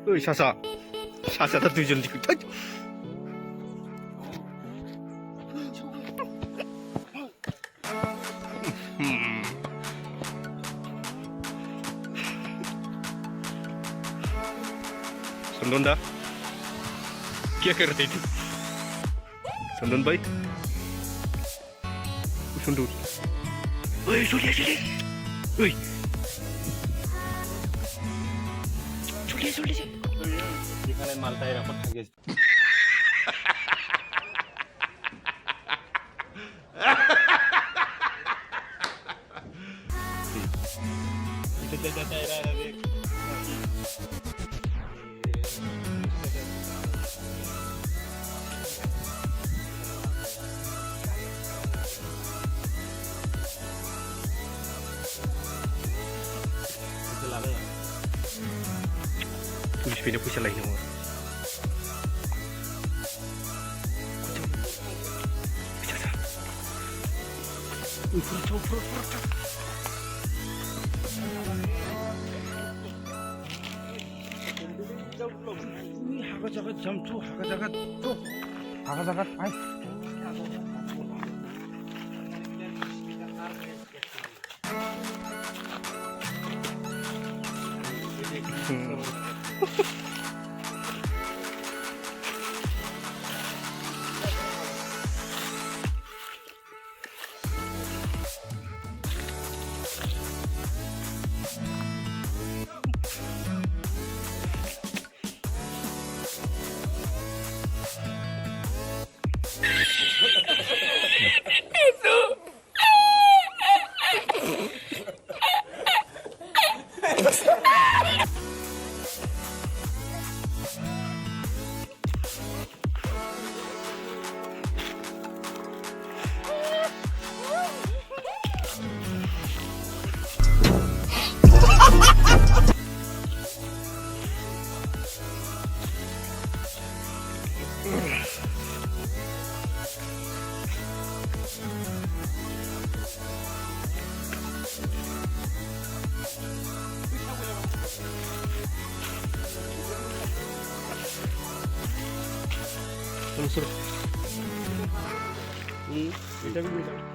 ওই চাচা চাচাটা দুইজন দিকে চন্দন দা क्या कर रहे थे चंदन भाई सुन दूर ओए चलिए चलिए ओए चलिए चलिए এখানে মালটা এরকম থাকে এটা এরা pulis pindah pusat lain semua. Haga jam tu, haga jagat, ay. Terus. Ini, kita bisa.